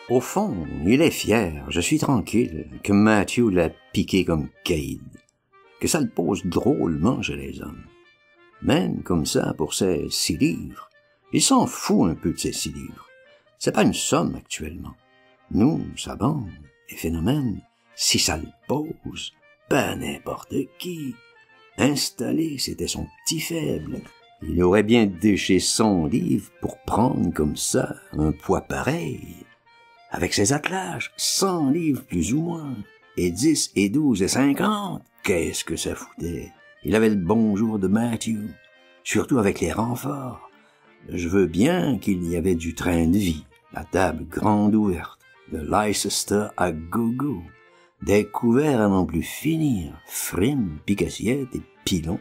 Au fond, il est fier, je suis tranquille, que Matthew l'a piqué comme Caïd, que ça le pose drôlement chez les hommes. Même comme ça, pour ses 6 livres, il s'en fout un peu de ses 6 livres. C'est pas une somme actuellement. Nous, sa bande, et Phénomène, si ça le pose, pas n'importe qui. Installé, c'était son petit faible. Il aurait bien déché 100 livres pour prendre comme ça un poids pareil. Avec ses attelages, 100 livres plus ou moins, et 10 et 12 et 50, qu'est-ce que ça foutait? Il avait le bonjour de Matthew, surtout avec les renforts. Je veux bien qu'il y avait du train de vie, la table grande ouverte, le Leicester à gogo, des couverts à n'en plus finir, frimes, pique-assiettes et pilons,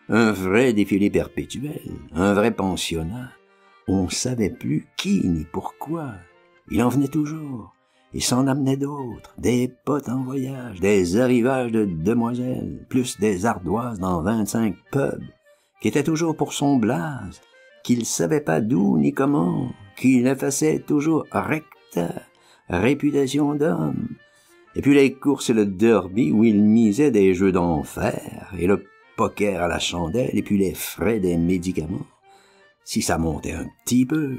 un vrai défilé perpétuel, un vrai pensionnat. On savait plus qui ni pourquoi. Il en venait toujours. Il s'en amenait d'autres, des potes en voyage, des arrivages de demoiselles, plus des ardoises dans 25 pubs, qui étaient toujours pour son blaze, qu'il savait pas d'où ni comment, qu'il effaçait toujours recta, réputation d'homme. Et puis les courses et le derby où il misait des jeux d'enfer, et le poker à la chandelle, et puis les frais des médicaments. Si ça montait un petit peu,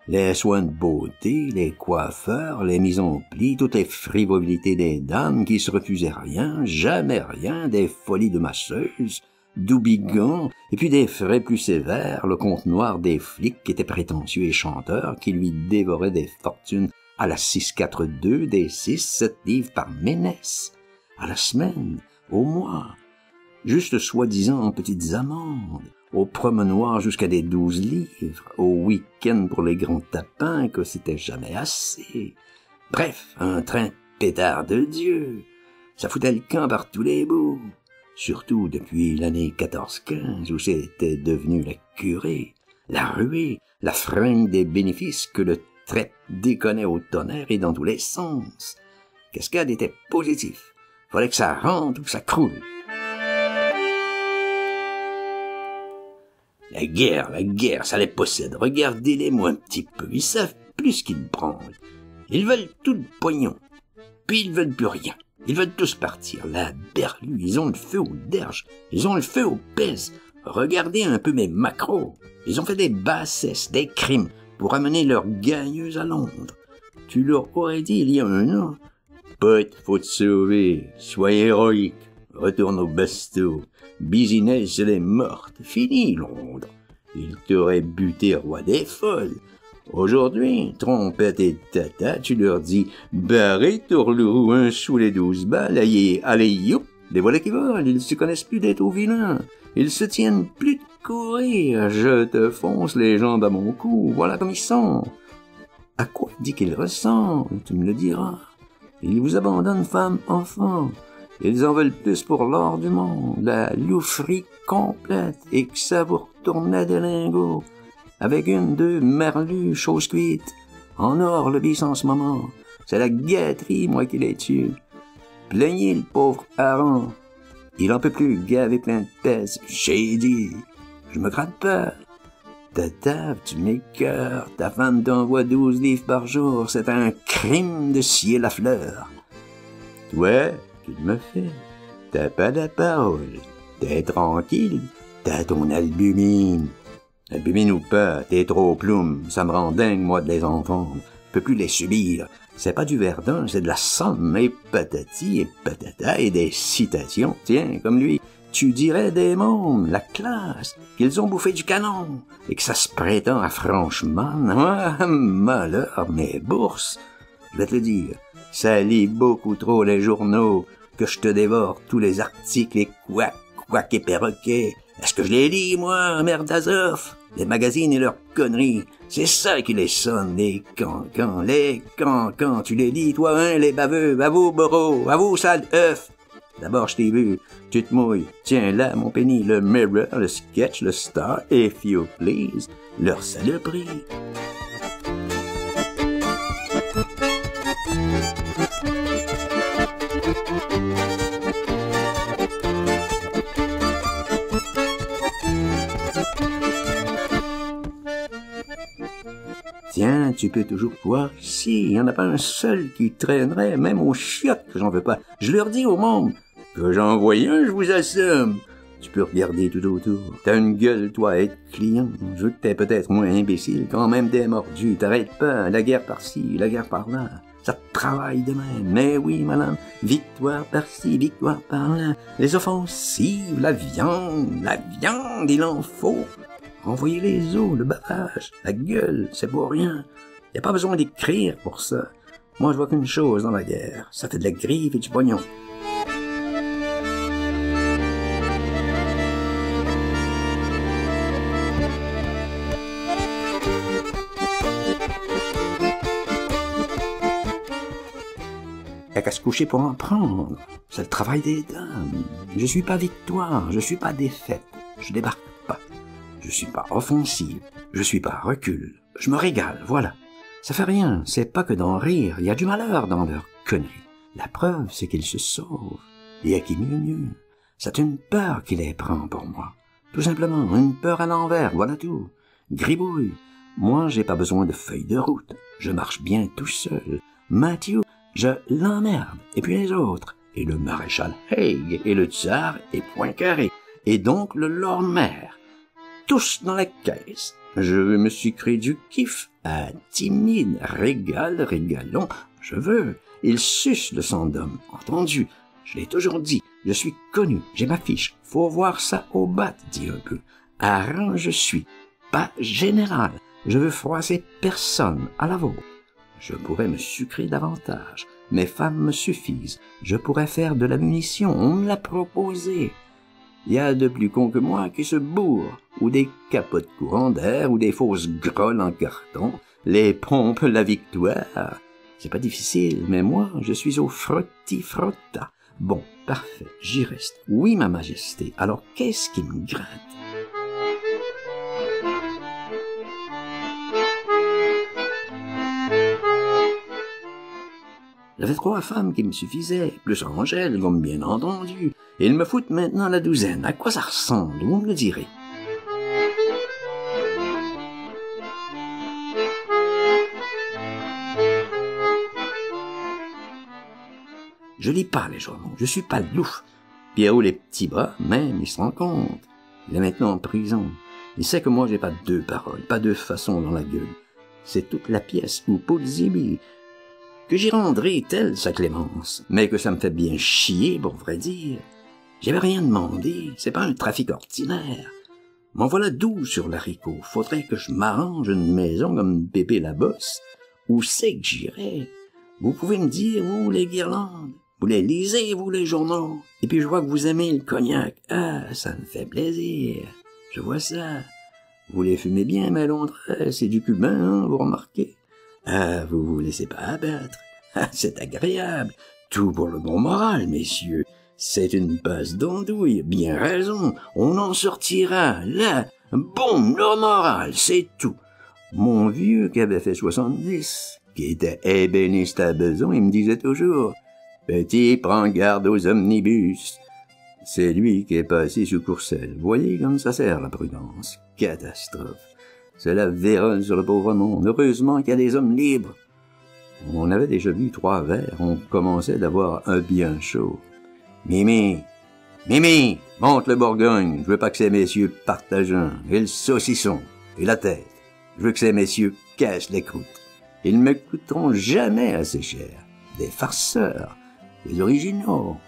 les soins de beauté, les coiffeurs, les mises en plis, toutes les frivolités des dames qui se refusaient rien, jamais rien, des folies de masseuses, d'oubigans, et puis des frais plus sévères, le compte noir des flics qui étaient prétentieux et chanteurs, qui lui dévoraient des fortunes à la 6-4-2, des 6-7 livres par ménesse, à la semaine, au mois, juste soi-disant en petites amendes, au promenoir jusqu'à des 12 livres, au week-end pour les grands tapins que c'était jamais assez. Bref, un train pétard de Dieu. Ça foutait le camp par tous les bouts. Surtout depuis l'année 14-15 où c'était devenu la curée, la ruée, la fringue des bénéfices que le traite déconnait au tonnerre et dans tous les sens. Cascade était positif. Fallait que ça rentre ou que ça croule. La guerre, ça les possède. Regardez-les moi un petit peu. Ils savent plus ce qu'ils branlent. Ils veulent tout le pognon. Puis ils veulent plus rien. Ils veulent tous partir. La berlue, ils ont le feu aux derges. Ils ont le feu aux pèses. Regardez un peu mes macros. Ils ont fait des bassesses, des crimes, pour amener leurs gagneuses à Londres. Tu leur aurais dit il y a un an, pote, faut te sauver, sois héroïque, retourne au basto, Business, elle est morte, fini Londres. Ils t'auraient buté roi des folles. Aujourd'hui, trompette et tata, tu leur dis, barrez tourlou, un sous les 12 balles, allez, youp, les voilà qui volent, ils se connaissent plus d'être au vilain. Ils se tiennent plus de courir, je te fonce les jambes à mon cou, voilà comme ils sont. À quoi dit qu'ils ressemblent, tu me le diras. Ils vous abandonnent femme, enfant. Ils en veulent plus pour l'or du monde, la loucherie complète, et que ça vous retourne à des lingots. Avec 1-2 merlus, chose cuite. En or, le bis en ce moment. C'est la gâterie, moi, qui les tue. Plaignez le pauvre Aaron. Il en peut plus, gavé plein de pèse. J'ai dit, je me gratte pas. Ta table, tu m'écœures. Ta femme t'envoie 12 livres par jour. C'est un crime de scier la fleur. Toi, qu'il me fait? T'as pas la parole. T'es tranquille. T'as ton albumine. Albumine ou pas, t'es trop plume. Ça me rend dingue, moi, de les enfants. Je peux plus les subir. C'est pas du Verdun, c'est de la somme, et patati et patata, et des citations. Tiens, comme lui, tu dirais des mômes, la classe, qu'ils ont bouffé du canon, et que ça se prétend à Franchman. Ah, malheur, mes bourses. Je vais te le dire, ça lit beaucoup trop les journaux, que je te dévore tous les articles, les couacs et perroquets. Est-ce que je les lis, moi, merde d'Azov? Les magazines et leurs conneries, c'est ça qui les sonne, les cancans, tu les lis, toi, hein, les baveux, à vous, Boro, à vous, sale œuf. D'abord, je t'ai vu, tu te mouilles, tiens là, mon penny, le Mirror, le Sketch, le Star, if you please, leur saloperie. Tiens, tu peux toujours voir ici, il n'y en a pas un seul qui traînerait, même aux chiottes que j'en veux pas. Je leur dis au monde que j'en vois un, je vous assomme. Tu peux regarder tout autour. T'as une gueule, toi, à être client. Je veux que t'es peut-être moins imbécile, quand même des mordus. T'arrêtes pas, la guerre par-ci, la guerre par-là. Ça te travaille de même. Mais oui, madame, victoire par-ci, victoire par-là. Les offensives, la viande, il en faut. Envoyer les os, le bavage, la gueule, c'est pour rien. Y a pas besoin d'écrire pour ça. Moi, je vois qu'une chose dans la guerre. Ça fait de la grive et du pognon. Y'a qu'à se coucher pour en prendre. C'est le travail des dames. Je suis pas victoire, je suis pas défaite. Je débarque pas. Je suis pas offensive. Je suis pas recul. Je me régale, voilà. Ça fait rien, c'est pas que d'en rire. Il y a du malheur dans leur connerie. La preuve, c'est qu'ils se sauvent. Et à qui mieux. C'est une peur qui les prend pour moi. Tout simplement, une peur à l'envers, voilà tout. Gribouille. Moi, j'ai pas besoin de feuille de route. Je marche bien tout seul. Mathieu, je l'emmerde. Et puis les autres. Et le maréchal Haig. Et le tsar. Et Poincaré. Et donc le Lord Maire. Tous dans la caisse. Je me suis créé du kiff. Ah, timide. Régalons. Je veux. Il suce le sang d'homme. Entendu. Je l'ai toujours dit. Je suis connu. J'ai ma fiche. Faut voir ça au bat, dit un peu. Hareng je suis. Pas général. Je veux froisser personne à la vôtre. Je pourrais me sucrer davantage. Mes femmes me suffisent. Je pourrais faire de la munition. On me l'a proposé. Il y a de plus cons que moi qui se bourrent, ou des capotes courant d'air, ou des fausses grolles en carton, les pompes, la victoire. C'est pas difficile, mais moi, je suis au frotti-frotta. Bon, parfait, j'y reste. Oui, ma majesté, alors qu'est-ce qui me gratte? J'avais 3 femmes qui me suffisaient, plus Angèle, comme bien entendu. Et ils me foutent maintenant la douzaine. À quoi ça ressemble? Vous me le direz. Je lis pas les journaux, je suis pas louf. Pierrot les petits bras, même, il se rend compte. Il est maintenant en prison. Il sait que moi j'ai pas 2 paroles, pas 2 façons dans la gueule. C'est toute la pièce, ou Pulzibi, que j'y rendrai telle sa clémence, mais que ça me fait bien chier, pour vrai dire. J'avais rien demandé, c'est pas un trafic ordinaire. M'en voilà 12 sur l'haricot, faudrait que je m'arrange une maison comme Pépé la bosse. Où c'est que j'irai? Vous pouvez me dire, vous, les guirlandes? Vous les lisez, vous, les journaux? Et puis je vois que vous aimez le cognac. Ah, ça me fait plaisir. Je vois ça. Vous les fumez bien, mais Londres, c'est du cubain, hein, vous remarquez? Ah, vous vous laissez pas abattre. Ah, c'est agréable. Tout pour le bon moral, messieurs. C'est une passe d'andouille. Bien raison. On en sortira. Là. Bon, le moral, c'est tout. Mon vieux qui avait fait 70, qui était ébéniste à besoin, il me disait toujours, « Petit, prends garde aux omnibus. » C'est lui qui est passé sous Courcelles. Voyez comme ça sert la prudence. Catastrophe. C'est la vérole sur le pauvre monde. Heureusement qu'il y a des hommes libres. On avait déjà bu 3 verres. On commençait d'avoir un bien chaud. Mimi, monte le Bourgogne. Je veux pas que ces messieurs partagent un. Et le saucisson. Et la tête. Je veux que ces messieurs cassent les croûtes. Ils ne me coûteront jamais assez cher. Des farceurs. Des originaux.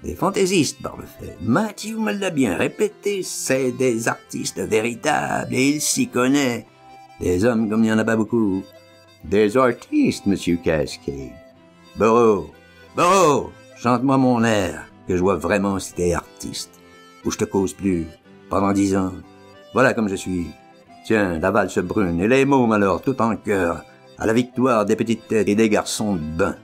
Des fantaisistes, par le fait. Mathieu me l'a bien répété, c'est des artistes véritables, et il s'y connaît. Des hommes comme il n'y en a pas beaucoup. Des artistes, monsieur Cascade. Burrow, chante-moi mon air, que je vois vraiment si t'es artiste. Ou je te cause plus, pendant 10 ans. Voilà comme je suis. Tiens, la valse brune, et les mômes alors, tout en cœur, à la victoire des petites têtes et des garçons de bain.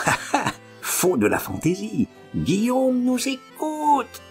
Ha ha! Faut de la fantaisie. Guillaume nous écoute.